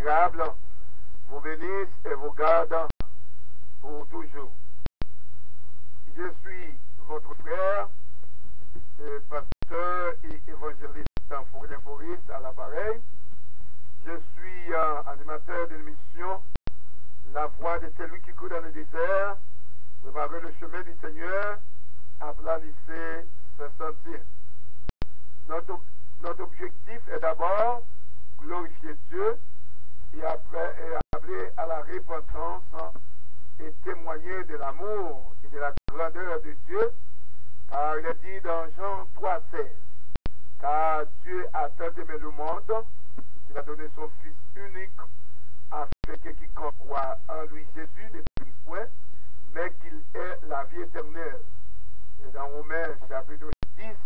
admirable vous bénisse et vous garde pour toujours. Je suis votre frère, pasteur et évangéliste Fourdin Foris à l'appareil. Je suis animateur de l'émission La voix de celui qui court dans le désert, préparer le chemin du Seigneur, aplanissez ses sentiers. Notre objectif est d'abord glorifier Dieu et appeler à la repentance et témoigner de l'amour et de la grandeur de Dieu, car il est dit dans Jean 3,16, car Dieu a tant aimé le monde qu'il a donné son Fils unique, afin que quiconque croit en lui Jésus ne périsse point, mais qu'il ait la vie éternelle. Et dans Romains chapitre 10,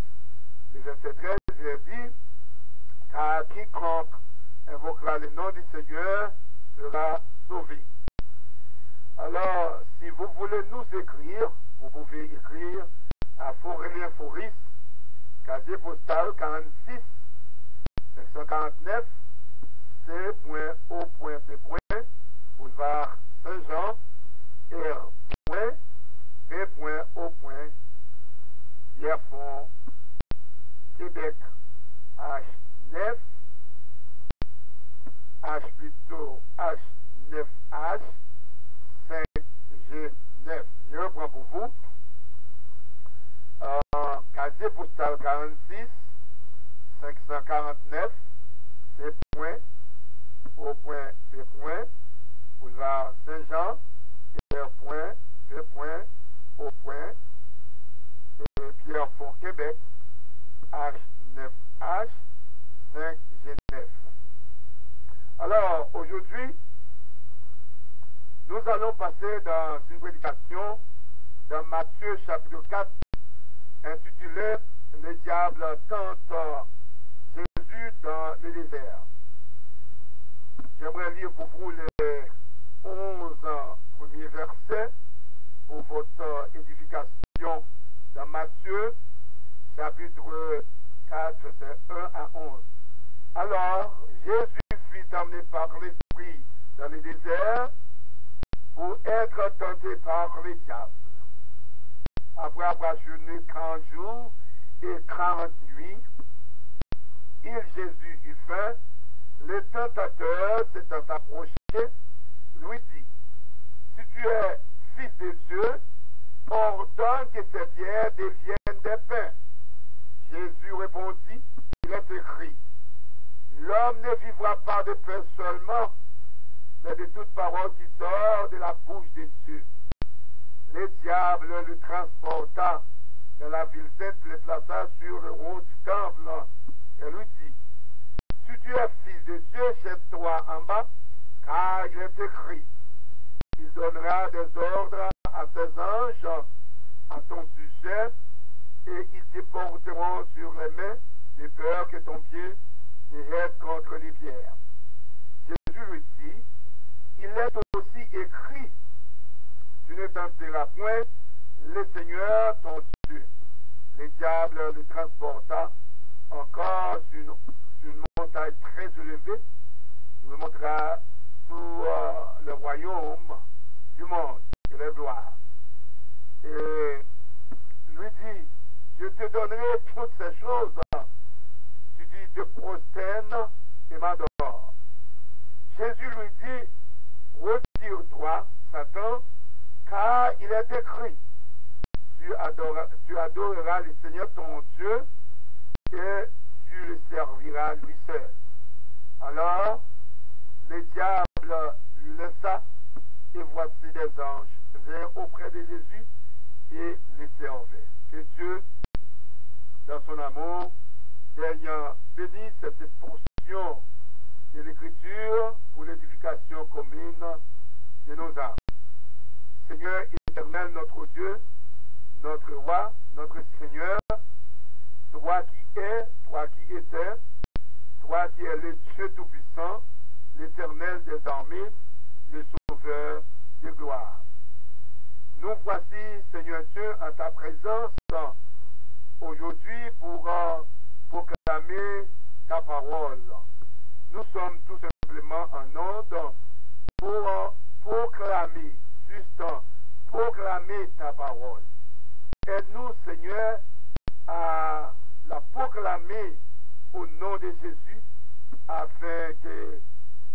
le verset 13, il est dit, car quiconque invoquera le nom du Seigneur sera sauvé. Alors, si vous voulez nous écrire, vous pouvez écrire à Fourdin Foris, casier postal 46 549 C.O.P. Boulevard Saint-Jean, R.P.O. Pierrefonds, Québec, H9, H9H, 5G9. Je reprends pour vous. Casier postal 46 549 C.O.P. Boulevard Saint-Jean, R.P.O. Pierrefonds, Québec, H9H, 5G9. Alors, aujourd'hui, nous allons passer dans une prédication dans Matthieu chapitre 4, intitulée « Le diable tente Jésus dans le désert ». J'aimerais lire pour vous les 11 premiers versets pour votre édification dans Matthieu chapitre 4, versets 1 à 11. Alors, Jésus fut emmené par l'Esprit dans le désert pour être tenté par le diable. Après avoir jeûné 40 jours et 40 nuits, Jésus eut faim. Le tentateur s'étant approché, lui dit, si tu es fils de Dieu, ordonne que ces pierres deviennent des pains. Jésus répondit, il est écrit, l'homme ne vivra pas de pain seulement, mais de toute parole qui sort de la bouche de Dieu. Le diable le transporta dans la ville sainte, le plaça sur le haut du temple et lui dit, si tu es fils de Dieu, jette-toi en bas, car il est écrit, il donnera des ordres à ses anges à ton sujet, et ils te porteront sur les mains, de peur que ton pied ne heurte contre les pierres. Jésus lui dit, il est aussi écrit, tu ne tenteras point le Seigneur ton Dieu. Le diable le transporta encore sur une montagne très élevée, il lui montra tout le royaume du monde et les gloires. Et lui dit, je te donnerai toutes ces choses si tu te prosternes et m'adores. Jésus lui dit, retire-toi, Satan, car il est écrit, tu adoreras le Seigneur ton Dieu et tu le serviras lui seul. Alors, le diable lui laissa, et voici des anges vinrent auprès de Jésus et le servaient. Que Dieu, dans son amour, ayant béni cette portion de l'Écriture pour l'édification commune de nos âmes. Seigneur éternel, notre Dieu, notre roi, notre Seigneur, toi qui es, toi qui étais, toi qui es le Dieu Tout-Puissant, l'Éternel des armées, le Sauveur de gloire. Nous voici, Seigneur Dieu, en ta présence aujourd'hui pour proclamer ta parole. nous sommes tout simplement en onde pour proclamer, juste proclamer ta parole. Aide-nous, Seigneur, à la proclamer au nom de Jésus, afin que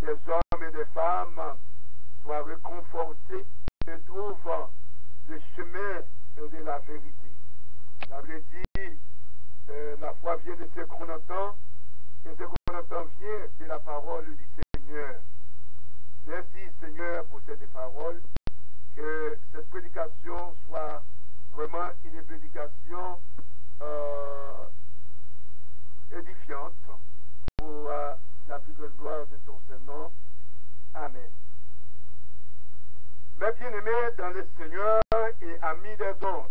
des hommes et des femmes soient réconfortés et trouvent le chemin de la vérité. La Bible dit, la foi vient de ce qu'on entend, et ce qu'on entend vient de la parole du Seigneur. Merci, Seigneur, pour cette parole, que cette prédication soit vraiment une prédication édifiante pour la plus grande gloire de ton Saint-Nom. Amen. Mes bien-aimés dans le Seigneur et amis des autres,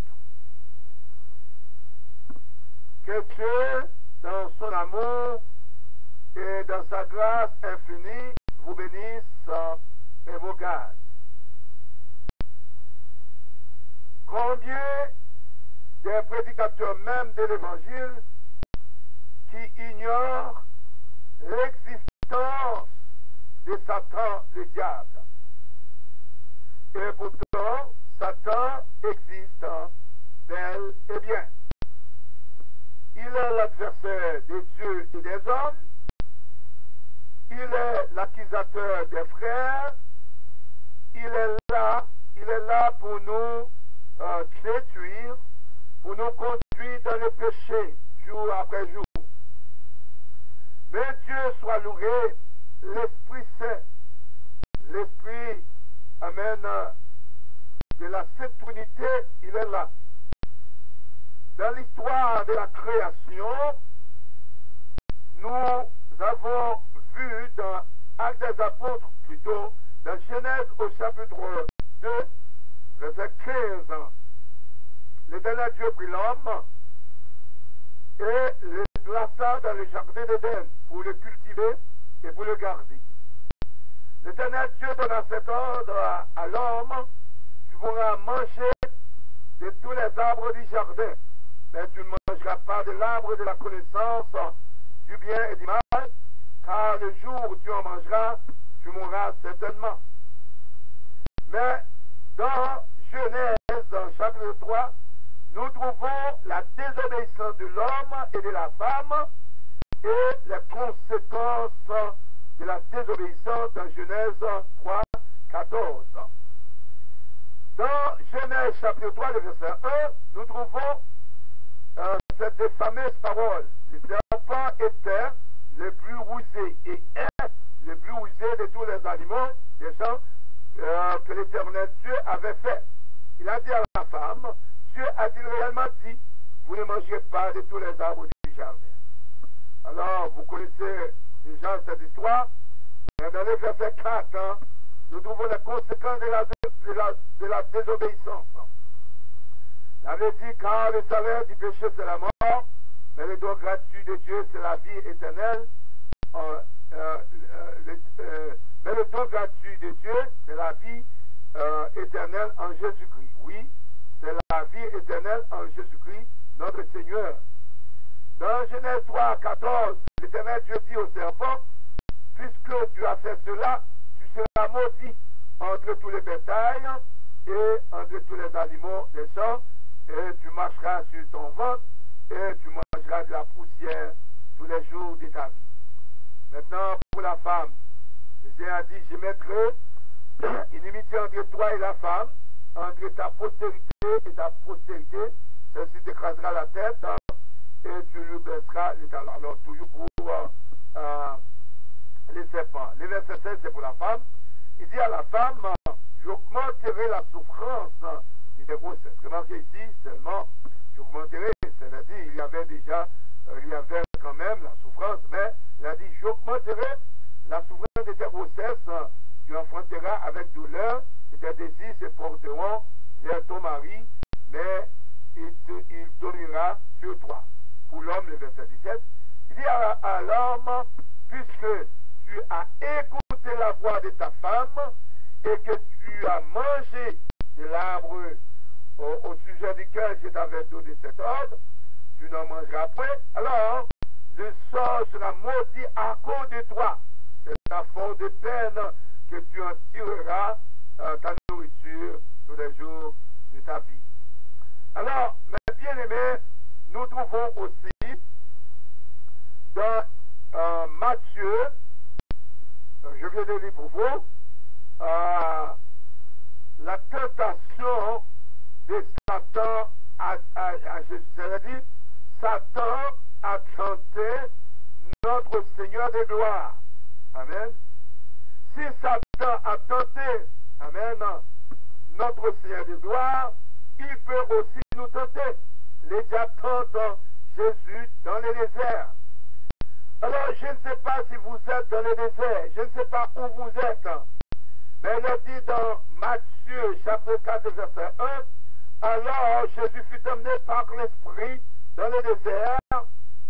que Dieu, dans son amour et dans sa grâce infinie, vous bénisse et vous garde. Combien des prédicateurs même de l'Évangile qui ignorent l'existence de Satan, le diable. Et pourtant, Satan existe bel et bien. Il est l'adversaire de Dieu et des hommes. Il est l'accusateur des frères. Il est là pour nous détruire, pour nous conduire dans le péché, jour après jour. Mais Dieu soit loué, l'Esprit Saint, l'Esprit, amen, de la Sainte Trinité, il est là. Dans l'histoire de la création, nous avons vu dans Actes des Apôtres, plutôt, dans Genèse au chapitre 2, verset 15, l'Éternel Dieu prit l'homme et le plaça dans le jardin d'Éden pour le cultiver et pour le garder. L'Éternel Dieu donna cet ordre à l'homme: tu pourras manger de tous les arbres du jardin, mais tu ne mangeras pas de l'arbre de la connaissance du bien et du mal, car le jour où tu en mangeras, tu mourras certainement. Mais dans Genèse, chapitre 3, nous trouvons la désobéissance de l'homme et de la femme et les conséquences de la désobéissance dans Genèse 3, 14. Dans Genèse chapitre 3, le verset 1, nous trouvons cette fameuse parole: le serpent était le plus rusé et est le plus rusé de tous les animaux des champs que l'Éternel Dieu avait fait. Il a dit à la femme: Dieu a-t-il réellement dit, vous ne mangerez pas de tous les arbres du jardin? Alors, vous connaissez déjà cette histoire, mais dans le verset 4, nous trouvons les conséquences de la désobéissance. La Bible dit: car le salaire du péché c'est la mort, mais le don gratuit de Dieu c'est la vie éternelle. Mais le don gratuit de Dieu c'est la vie éternelle en Jésus-Christ. Oui, c'est la vie éternelle en Jésus-Christ, notre Seigneur. Dans Genèse 3, 14, l'Éternel Dieu dit au serpent: puisque tu as fait cela, tu seras maudit entre tous les bétails et entre tous les animaux des champs, et tu marcheras sur ton ventre, et tu mangeras de la poussière tous les jours de ta vie. Maintenant, pour la femme, le Seigneur a dit: je mettrai une inimitié entre toi et la femme, entre ta postérité et ta postérité, celle-ci t'écrasera la tête, et tu lui baisseras les talons. Alors, toujours pour les serpents. Le verset 16, c'est pour la femme. Il dit à la femme: j'augmenterai la souffrance de tes grossesses. Remarquez ici, seulement, j'augmenterai, c'est-à-dire, il y avait quand même la souffrance, mais il a dit: j'augmenterai la souffrance de tes grossesses, tu enfanteras avec douleur, et tes désirs se porteront vers ton mari, mais il dominera sur toi. Pour l'homme, le verset 17, il dit à l'homme: puisque tu as écouté la voix de ta femme et que tu as mangé de l'arbre au sujet duquel je t'avais donné cet ordre, tu n'en mangeras point. Alors, le sort sera maudit à cause de toi. C'est à force de peine que tu en tireras ta nourriture tous les jours de ta vie. Alors, mes bien-aimés, nous trouvons aussi dans Matthieu, je viens de lire pour vous, la tentation de Satan à Jésus. C'est-à-dire, Satan a tenté notre Seigneur de gloire. Amen. Si Satan a tenté, amen, notre Seigneur de gloire, il peut aussi nous tenter. Les diables tentent Jésus dans le désert. Alors, je ne sais pas si vous êtes dans le désert, je ne sais pas où vous êtes, mais il est dit dans Matthieu, chapitre 4, verset 1, alors Jésus fut emmené par l'Esprit dans le désert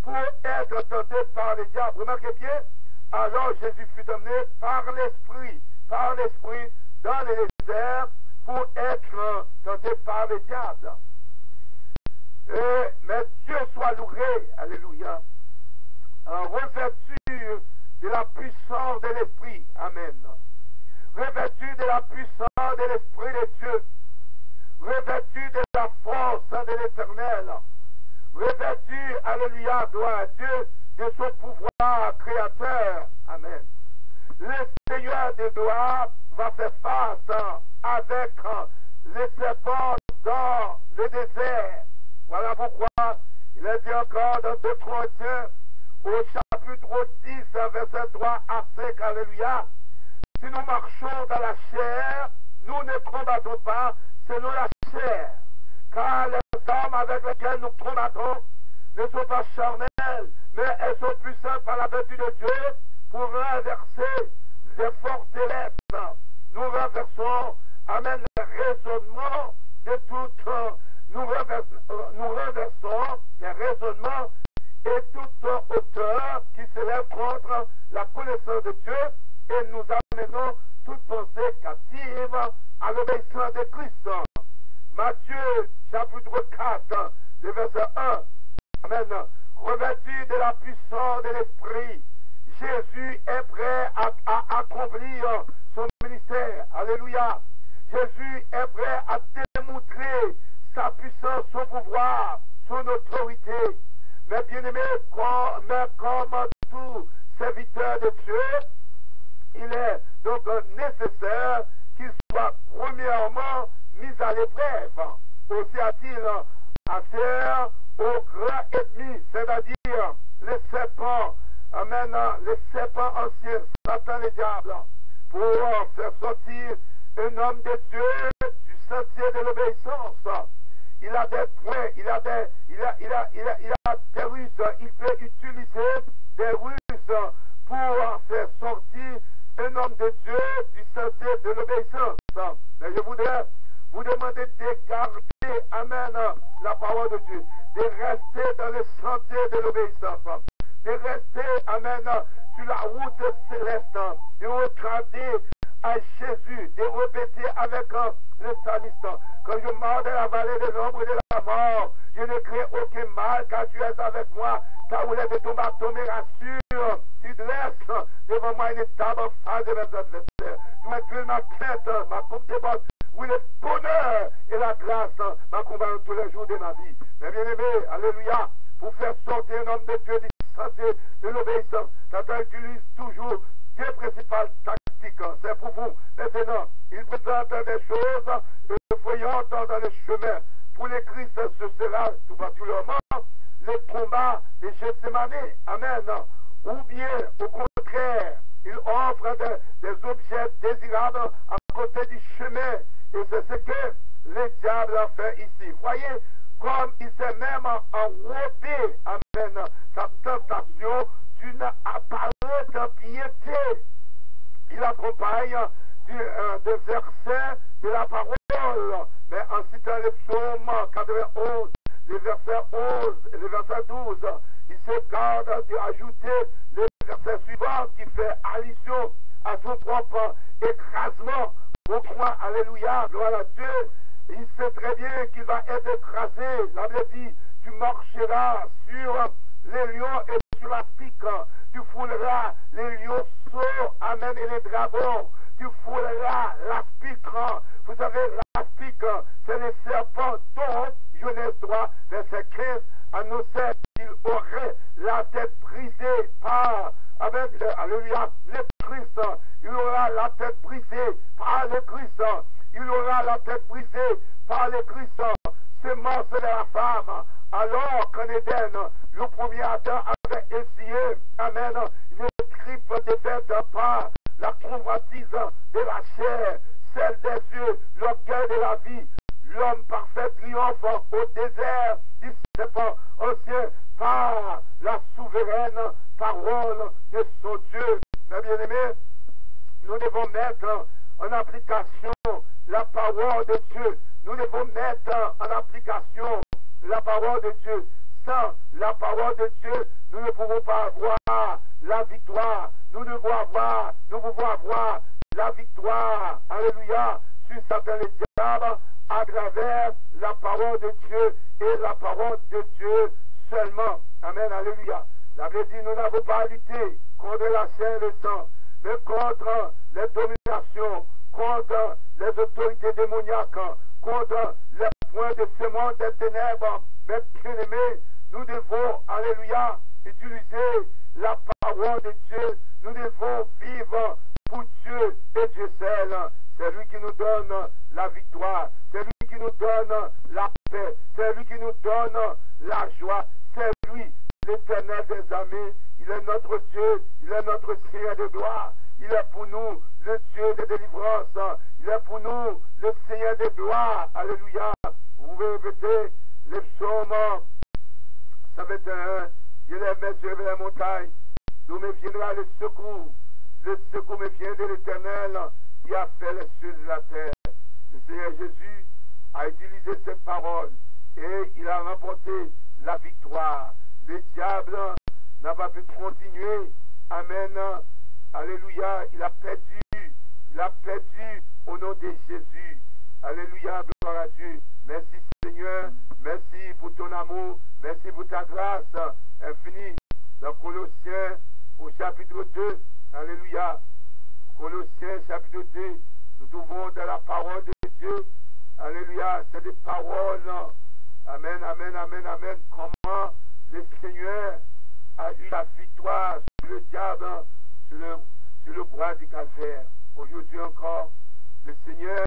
pour être tenté par les diables. Remarquez bien, alors Jésus fut emmené par l'Esprit dans le désert pour être tenté par les diables. Mais Dieu soit loué, alléluia, revêtu de la puissance de l'Esprit, amen, revêtu de la puissance de l'Esprit de Dieu, revêtu de la force de l'Éternel, revêtu, alléluia, gloire à Dieu, de son pouvoir créateur, amen. Le Seigneur de gloire va faire face avec les serpents dans le désert. Voilà pourquoi il est dit encore dans 2 Corinthiens, au chapitre 10, verset 3 à 5, alléluia. Si nous marchons dans la chair, nous ne combattons pas selon la chair. Car les armes avec lesquelles nous combattons ne sont pas charnelles, mais elles sont puissantes par la vertu de Dieu pour renverser les forteresses. Nous renversons, amen, le raisonnement de tout, nous renversons les raisonnements et toute hauteur qui s'élève contre la connaissance de Dieu et nous amenons toute pensée captive à l'obéissance de Christ. Matthieu chapitre 4, le verset 1, amen, revêtu de la puissance de l'Esprit, Jésus est prêt à accomplir son ministère, alléluia. Jésus est prêt à démontrer sa puissance, son pouvoir, son autorité. Mais bien aimé, comme tout serviteur de Dieu, il est donc nécessaire qu'il soit premièrement mis à l'épreuve. Aussi a-t-il affaire au grand ennemi, c'est-à-dire les serpents, amen, les serpents anciens, Satan le diable, pour faire sortir un homme de Dieu du sentier de l'obéissance. Il a des points, il a des ruses, il peut utiliser des ruses pour faire sortir un homme de Dieu du sentier de l'obéissance. Mais je voudrais vous demander de garder, amen, la parole de Dieu, de rester dans le sentier de l'obéissance, de rester, amen, sur la route céleste, de regarder à Jésus, de répéter avec le saliste, quand je marche dans la vallée de l'ombre et de la mort, je ne crains aucun mal car tu es avec moi, ta roulette de ton bâton me rassure, tu laisses devant moi une table en face de mes adversaires, tu inclines ma tête, ma coupe déborde, oui le bonheur et la grâce m'accompagnent tous les jours de ma vie. Mais bien aimé, alléluia, pour faire sortir un homme de Dieu du sentier de l'obéissance, Satan utilise toujours deux principales tactiques. C'est pour vous. Maintenant, il présente des choses effrayantes dans le chemin. Pour les Christ, ce sera tout particulièrement le combat de Gethsémane. Amen. Ou bien, au contraire, il offre des objets désirables à côté du chemin. Et c'est ce que le diable a fait ici. Voyez, comme il s'est même enrobé, amen, sa tentation d'une apparente piété. Il accompagne des versets de la parole, mais en citant le psaume 91, le verset 11 et le verset 12, il se garde d'ajouter le verset suivant qui fait allusion à son propre écrasement. Pourquoi, alléluia, gloire à Dieu, il sait très bien qu'il va être écrasé. La Bible dit, tu marcheras sur les lions et sur l'aspic, tu fouleras les lionceaux, amen, et les dragons, tu fouleras l'aspic. Vous savez, l'aspic, c'est les serpents dont Genèse 3, verset 15, annonçait qu'il aurait la tête brisée par, avec, alléluia, le Christ. Il aura la tête brisée par le Christ. Il aura la tête brisée par le Christ. Semence de la femme. Alors qu'en Éden, le premier Adam avait essayé, amen, une grippe défaite par la convoitise de la chair, celle des yeux, l'orgueil de la vie. L'homme parfait triomphe au désert du serpent ancien par la souveraine parole de son Dieu. Mes bien-aimés, nous devons mettre en application la parole de Dieu. Nous devons mettre en application la parole de Dieu. Sans la parole de Dieu, nous ne pouvons pas avoir la victoire. Nous pouvons avoir la victoire. Alléluia. Sur Satan le diable à travers la parole de Dieu et la parole de Dieu seulement. Amen. Alléluia. La Bible dit, nous n'avons pas à lutter contre la chair et le sang, mais contre les dominations, contre les autorités démoniaques, contre les points de ce monde des ténèbres. Mes bien-aimés, nous devons, alléluia, utiliser la parole de Dieu. Nous devons vivre pour Dieu et Dieu seul. C'est lui qui nous donne la victoire. C'est lui qui nous donne la paix. C'est lui qui nous donne la joie. C'est lui, l'Éternel des armées. Il est notre Dieu. Il est notre Seigneur de gloire. Il est pour nous le Dieu de délivrance. Il est pour nous le Seigneur de gloire. Alléluia. Vous pouvez répéter les psaumes 121. Je lève mes yeux vers la montagne. D'où me viendra le secours. Le secours me vient de l'Éternel qui a fait les cieux de la terre. Le Seigneur Jésus a utilisé cette parole et il a remporté la victoire. Le diable n'a pas pu continuer. Amen. Alléluia. Il a perdu au nom de Jésus. Alléluia. Gloire à Dieu. Merci Seigneur. Merci pour ton amour. Merci pour ta grâce infinie. Dans Colossiens au chapitre 2. Alléluia. Colossiens chapitre 2. Nous trouvons dans la parole de Dieu. Alléluia. C'est des paroles. Amen, amen, amen, amen. Comment le Seigneur a eu la victoire sur le diable, sur le bois du calvaire. Aujourd'hui encore, le Seigneur,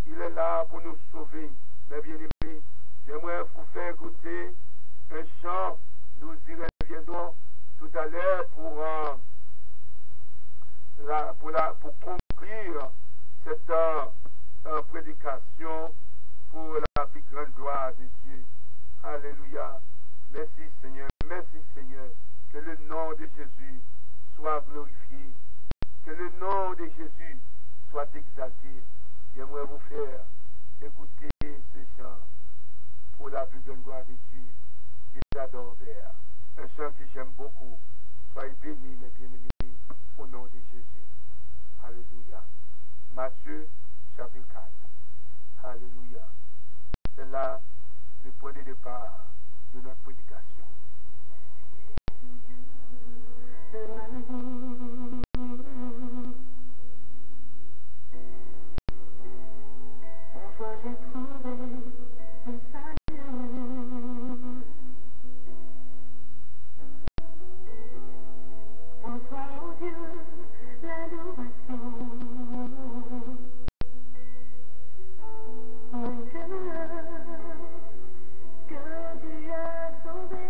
il est là pour nous sauver. Mes bien-aimés, j'aimerais vous faire écouter un chant. Nous y reviendrons tout à l'heure pour conclure cette prédication pour la plus grande gloire de Dieu. Alléluia. Merci Seigneur. Merci Seigneur. Que le nom de Jésus soit glorifié. Que le nom de Jésus soit exalté. J'aimerais vous faire écouter ce chant pour la plus grande gloire de Dieu. J'adore Père. Un chant que j'aime beaucoup. Soyez bénis, mes bien-aimés, au nom de Jésus. Alléluia. Matthieu, chapitre 4. Alléluia. C'est là le point de départ de notre prédication. En toi j'ai trouvé le salut. En toi, oh Dieu, l'adoration. Mon cœur, que tu as sauvé.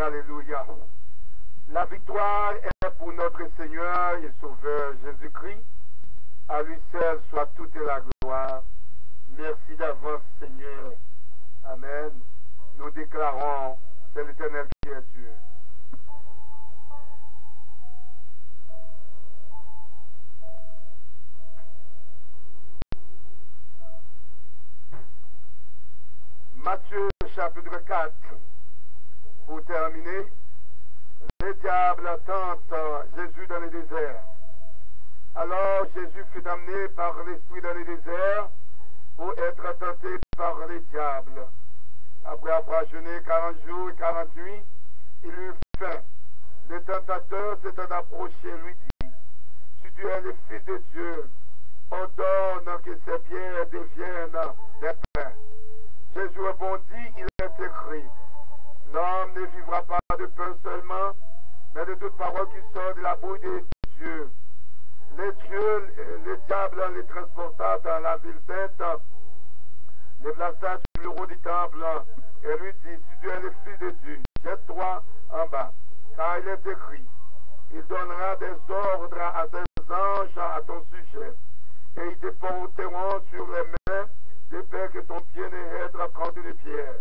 Alléluia. La victoire est pour notre Seigneur et Sauveur Jésus-Christ. À lui seul soit toute la gloire. Merci d'avance, Seigneur. Amen. Nous déclarons, c'est l'Éternel qui est Dieu. Matthieu chapitre 4. Pour terminer, le diable tente Jésus dans le désert. Alors Jésus fut amené par l'Esprit dans le désert pour être tenté par le diable. Après avoir jeûné 40 jours et 40 nuits, il eut faim. Le tentateur s'étant approché lui dit, si tu es le Fils de Dieu, ordonne que ces pierres deviennent des pains. Jésus répondit, il est écrit, l'homme ne vivra pas de pain seulement, mais de toute parole qui sort de la bouche de Dieu. Le diable les transporta dans la ville sainte, les plaça sur le haut du temple, et lui dit, si tu es le Fils de Dieu, jette-toi en bas, car il est écrit, il donnera des ordres à ses anges à ton sujet, et ils te porteront sur les mains, de peur que ton pied ne être contre une pierre.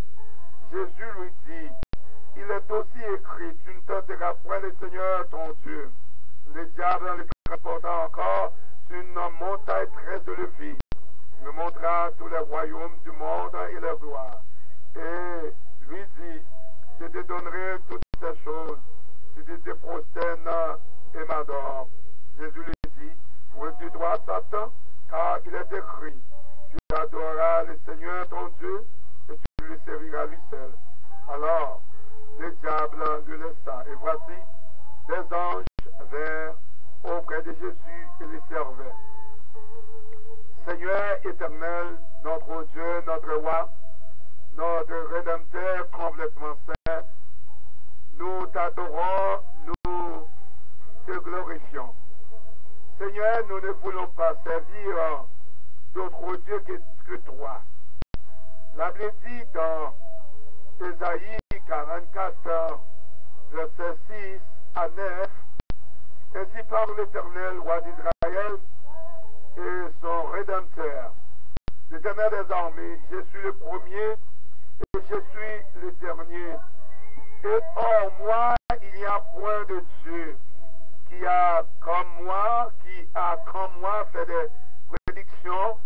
Jésus lui dit, il est aussi écrit, tu ne tenteras point le Seigneur ton Dieu. Le diable le transporta encore sur une montagne très élevée. Il me montra tous les royaumes du monde et leur gloire. Et lui dit, je te donnerai toutes ces choses si tu te prosternes et m'adores. Jésus lui dit, retire-toi Satan, car il est écrit, tu adoreras le Seigneur ton Dieu et tu lui serviras lui seul. Alors, le diable le laissa. Et voici, des anges vinrent auprès de Jésus et le servaient. Seigneur éternel, notre Dieu, notre roi, notre Rédempteur complètement saint, nous t'adorons, nous te glorifions. Seigneur, nous ne voulons pas servir d'autres dieux que toi. La Bible dit dans Ésaïe 44, versets 6 à 9, ainsi parle l'Éternel, roi d'Israël, et son Rédempteur. L'Éternel des armées, je suis le premier et je suis le dernier. Et hors moi, il n'y a point de Dieu qui a comme moi fait des prédictions,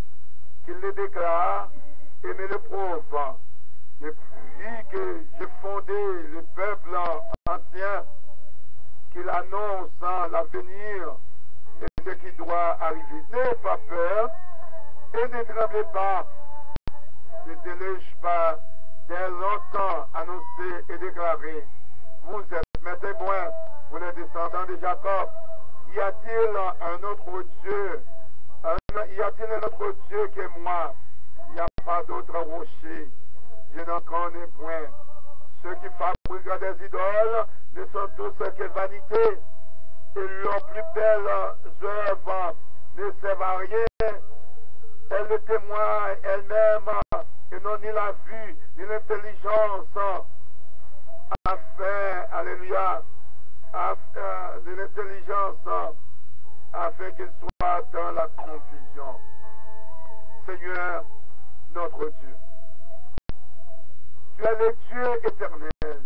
qu'il les déclare et me le prouve. Depuis que j'ai fondé le peuple ancien, qu'il annonce l'avenir et ce qui doit arriver. N'ayez pas peur et ne tremblez pas. Ne délège pas dès longtemps annoncé et déclaré. Vous êtes mes témoins, vous les descendants de Jacob. Y a-t-il un autre Dieu? Y a-t-il un autre Dieu que moi? Il n'y a pas d'autre rocher. Je n'en connais point. Ceux qui fabriquent des idoles ne sont tous que vanité. Et leurs plus belles œuvres ne servent à rien. Elles le témoignent elles-mêmes et n'ont ni la vue ni l'intelligence afin, alléluia, de l'intelligence afin qu'ils soient dans la confusion. Seigneur, notre Dieu, tu es le Dieu éternel,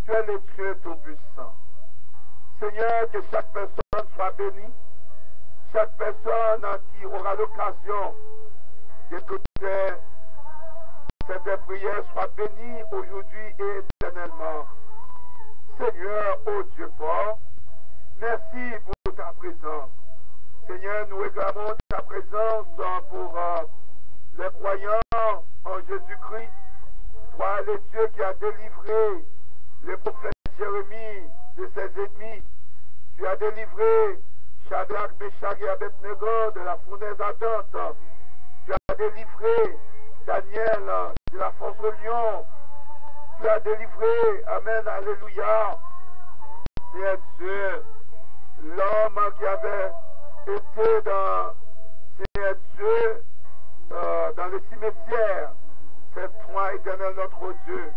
tu es le Dieu tout-puissant. Seigneur, que chaque personne soit bénie, chaque personne qui aura l'occasion d'écouter cette prière soit bénie aujourd'hui et éternellement. Seigneur, ô Dieu fort, merci pour ta présence. Seigneur, nous réclamons ta présence pour les croyants en Jésus-Christ. Toi, le Dieu qui a délivré le prophète Jérémie de ses ennemis. Tu as délivré Shadrach, Meshach et Abednego de la fournaise ardente. Tu as délivré Daniel de la fosse au lion. Tu as délivré, amen, alléluia, c'est Dieu, l'homme qui avait été dans, c'est Dieu, dans le cimetière. C'est toi, éternel, notre Dieu.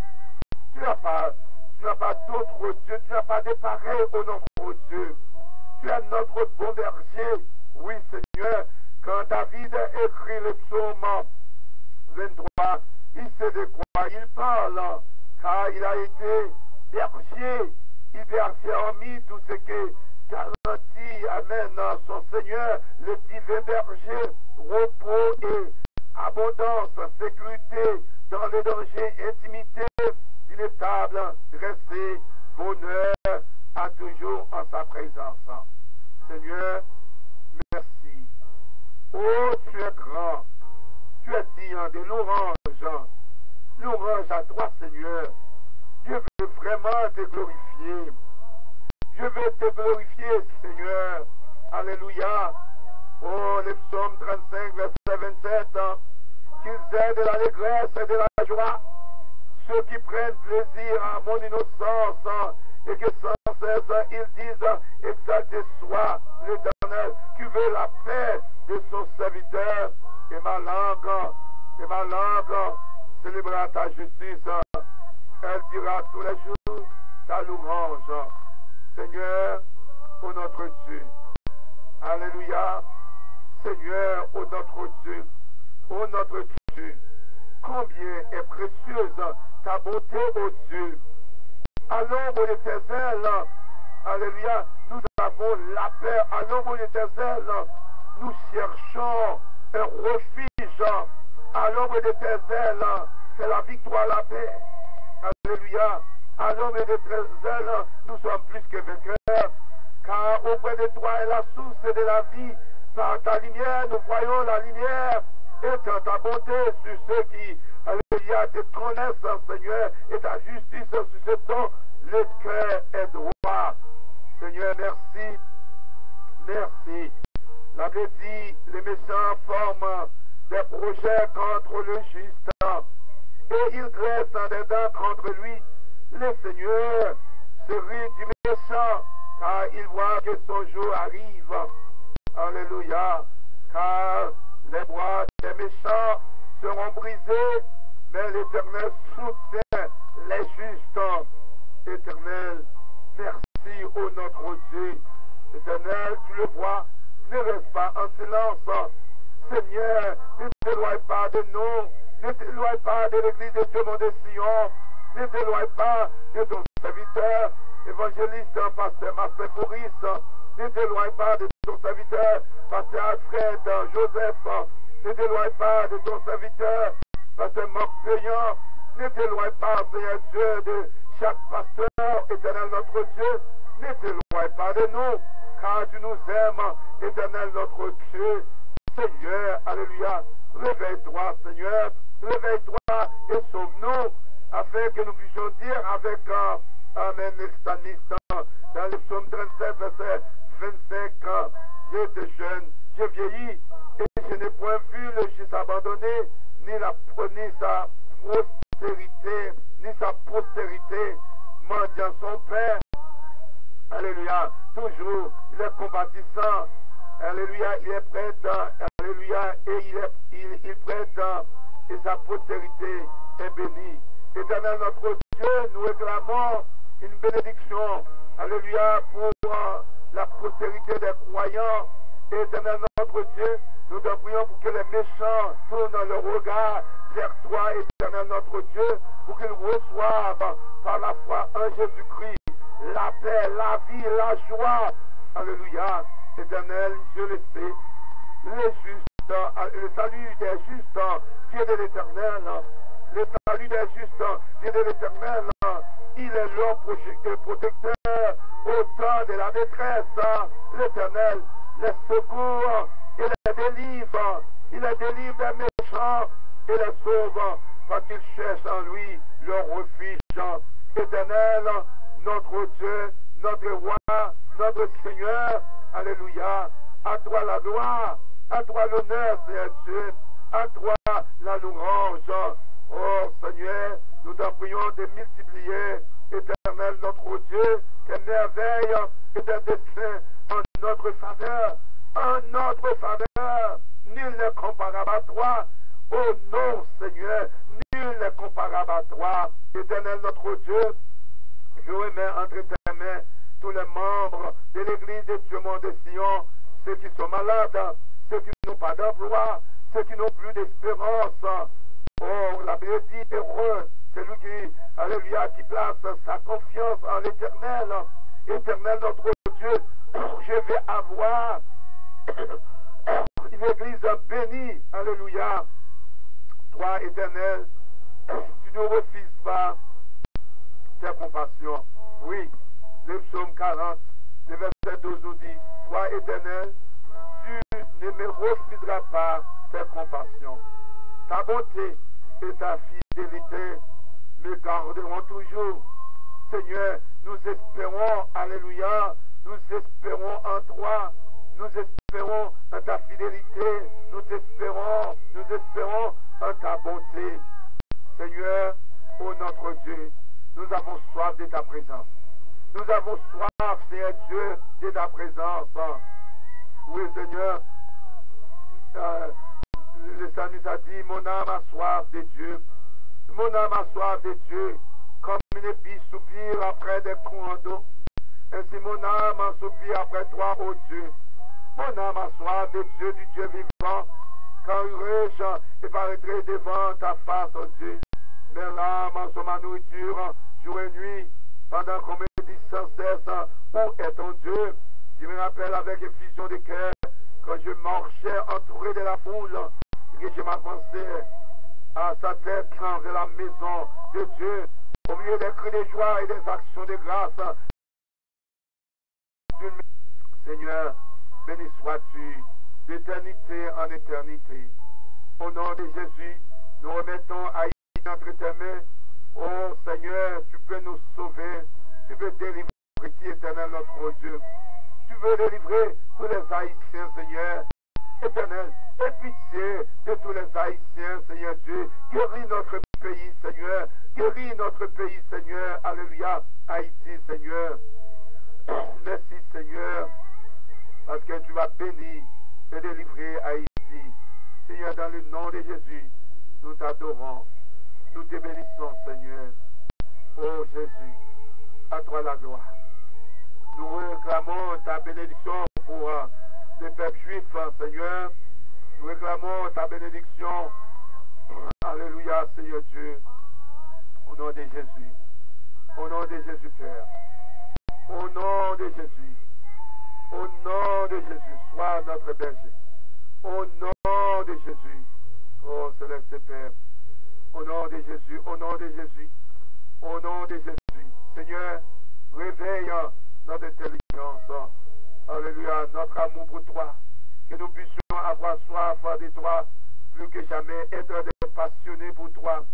Tu Tu n'as pas d'autre Dieu, tu n'as pas de pareil au notre Dieu. Tu es notre bon berger. Oui, Seigneur, quand David écrit le psaume 23, il sait de quoi il parle, car il a été berger. Il a fermé tout ce que garantit, amen, son Seigneur, le divin berger, repos et abondance, sécurité dans les dangers, intimité d'une table dressée, bonheur à toujours en sa présence. Seigneur, merci. Oh, tu es grand, tu es digne de louange. Louange à toi, Seigneur. Je veux vraiment te glorifier. Je veux te glorifier, Seigneur. Alléluia. Oh, le psaume 35, verset 27. Qu'ils aient de l'allégresse et de la joie. Ceux qui prennent plaisir à mon innocence et que sans cesse ils disent exalté soit l'Éternel, qui veut la paix de son serviteur. Et ma langue célébrera ta justice. Elle dira tous les jours ta louange. Seigneur, ô notre Dieu. Alléluia. Seigneur, ô notre Dieu. Ô notre Dieu. Combien est précieuse ta bonté, ô Dieu. À l'ombre de tes ailes, alléluia, nous avons la paix. À l'ombre de tes ailes, nous cherchons un refuge. À l'ombre de tes ailes, c'est la victoire, la paix. Alléluia. À l'ombre de tes ailes, nous sommes plus que vainqueurs. Car auprès de toi est la source de la vie. Par ta lumière, nous voyons la lumière. Et ta bonté sur ceux qui, alléluia, te connaissent, Seigneur, et ta justice sur ceux dont le cœur est droit. Seigneur, merci. Merci. La Bible dit, les méchants forment des projets contre le juste. Et ils dressent des dents contre lui. Le Seigneur se rit du méchant, car il voit que son jour arrive. Alléluia. Car les bras des méchants seront brisés, mais l'Éternel soutient les justes. Éternel, merci, ô notre Dieu. Éternel, tu le vois, ne reste pas en silence. Seigneur, ne t'éloigne pas de nous, ne t'éloigne pas de l'église de Dieu, mon de Sion, ne t'éloigne pas de ton serviteur, évangéliste, pasteur Maurice, ne t'éloigne pas de ton serviteur, pasteur Alfred, Joseph, ne t'éloigne pas de ton serviteur, pasteur Marc Payan, ne t'éloigne pas, Seigneur Dieu, de chaque pasteur, éternel notre Dieu, ne t'éloigne pas de nous, car tu nous aimes, éternel notre Dieu. Seigneur, alléluia, réveille-toi, Seigneur, réveille-toi et sauve-nous, afin que nous puissions dire avec Amen, le psalmiste, dans le psaume 37, verset 25, j'ai été jeune, j'ai vieilli, et je n'ai point vu le juste abandonné, ni sa postérité, mendiant son père. Alléluia, toujours, il est compatissant. Alléluia, il est prêt, alléluia, et il prête, et sa postérité est bénie. Éternel notre Dieu, nous réclamons une bénédiction, alléluia, pour la postérité des croyants. Éternel notre Dieu, nous te prions pour que les méchants tournent leur regard vers toi, éternel notre Dieu, pour qu'ils reçoivent par la foi en Jésus-Christ la paix, la vie, la joie. Alléluia. Éternel, je le sais, les justes, le salut des justes vient de l'Éternel. Le salut des justes vient de l'Éternel. Il est leur protecteur au temps de la détresse. L'Éternel les secours, il les délivre. Il les délivre des méchants et les sauve parce qu'ils cherchent en lui leur refuge. Éternel, notre Dieu, notre roi, notre Seigneur, alléluia, à toi la gloire, à toi l'honneur, Seigneur Dieu, à toi la louange. Oh Seigneur, nous t'en prions de multiplier, éternel notre Dieu, tes merveilles et tes desseins en notre faveur, nul n'est comparable à toi. Oh non, Seigneur, nul n'est comparable à toi, éternel notre Dieu. Je remets entre tes mains tous les membres de l'église de Dieu Mont de Sion, ceux qui sont malades, ceux qui n'ont pas d'emploi, ceux qui n'ont plus d'espérance. Oh, la Bible dit, heureux, celui qui, alléluia, qui place sa confiance en l'Éternel. Éternel notre Dieu, je vais avoir une église bénie, alléluia. Toi, Éternel, tu ne refuses pas tes compassions. Oui, le psaume 40, le verset 12 nous dit, toi, Éternel, tu ne me refuseras pas tes compassions. Ta bonté et ta fidélité me garderont toujours. Seigneur, nous espérons, alléluia, nous espérons en toi, nous espérons en ta fidélité, nous espérons en ta bonté. Seigneur, ô notre Dieu, nous avons soif de ta présence. Nous avons soif, Seigneur Dieu, de ta présence. Oui, Seigneur, le Seigneur nous a dit, mon âme a soif de Dieu. Mon âme a soif de Dieu, comme une épice soupire après des courants d'eau. Ainsi mon âme en soupire après toi, ô Dieu. Mon âme a soif de Dieu, du Dieu vivant. Quand je paraîtrai devant ta face, ô Dieu. Mes larmes sont ma nourriture, jour et nuit, pendant qu'on me dit sans cesse, où est ton Dieu? Je me rappelle avec effusion de cœur, quand je marchais entouré de la foule, et que je m'avançais à sa tête vers la maison de Dieu, au milieu des cris de joie et des actions de grâce. Seigneur, béni sois-tu d'éternité en éternité. Au nom de Jésus, nous remettons à entre tes mains. Oh Seigneur, tu peux nous sauver, tu peux délivrer, éternel notre Dieu. Tu veux délivrer tous les Haïtiens, Seigneur. Éternel, aie pitié de tous les Haïtiens, Seigneur Dieu. Guéris notre pays, Seigneur. Guéris notre pays, Seigneur. Alléluia. Haïti, Seigneur. Merci, Seigneur, parce que tu vas bénir et délivrer Haïti. Seigneur, dans le nom de Jésus, nous t'adorons. Nous te bénissons, Seigneur. Oh Jésus, à toi la gloire. Nous réclamons ta bénédiction pour le peuple juif, Seigneur. Nous réclamons ta bénédiction. Alléluia, Seigneur Dieu. Au nom de Jésus. Au nom de Jésus, Père. Au nom de Jésus. Au nom de Jésus, sois notre berger. Au nom de Jésus. Oh Céleste Père. Au nom de Jésus, au nom de Jésus, au nom de Jésus. Seigneur, réveille notre intelligence. Alléluia, notre amour pour toi. Que nous puissions avoir soif de toi, plus que jamais, être des passionnés pour toi.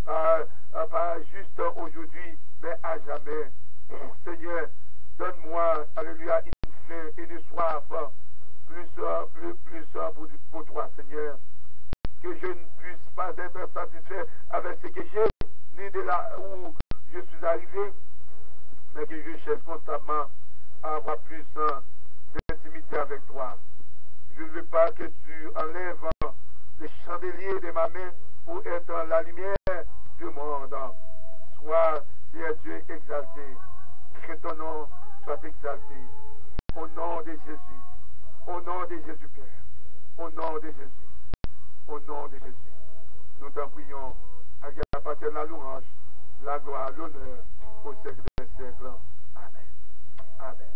Pas juste aujourd'hui, mais à jamais. Seigneur, donne-moi, alléluia, une faim, une soif, plus pour toi, Seigneur. Que je ne puisse pas être satisfait avec ce que j'ai, ni de là où je suis arrivé, mais que je cherche constamment à avoir plus d'intimité avec toi. Je ne veux pas que tu enlèves le chandelier de ma main pour être la lumière du monde. Sois, Seigneur Dieu, exalté. Que ton nom soit exalté. Au nom de Jésus. Au nom de Jésus, Père. Au nom de Jésus. Au nom de Jésus, nous t'en prions, à qui appartient la louange, la gloire, l'honneur, au siècle des siècles. Amen. Amen.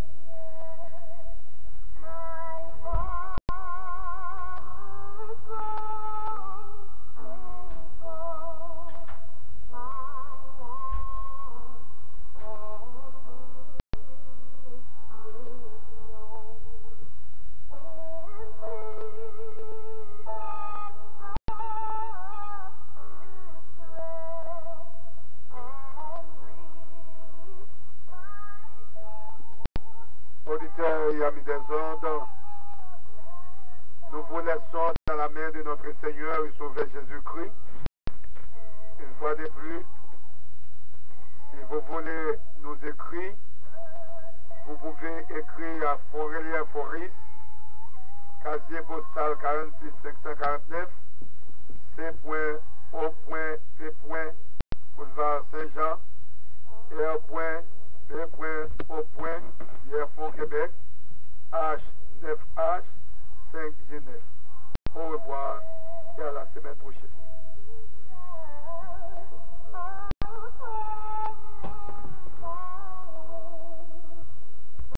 Auditeurs et amis des ondes, nous vous laissons dans la main de notre Seigneur et Sauveur Jésus-Christ. Une fois de plus, si vous voulez nous écrire, vous pouvez écrire à Forelien Foris, casier postal 46 549, C.O.P. Boulevard Saint-Jean, R. Québec, H9H 5G9. Au revoir et à la semaine prochaine.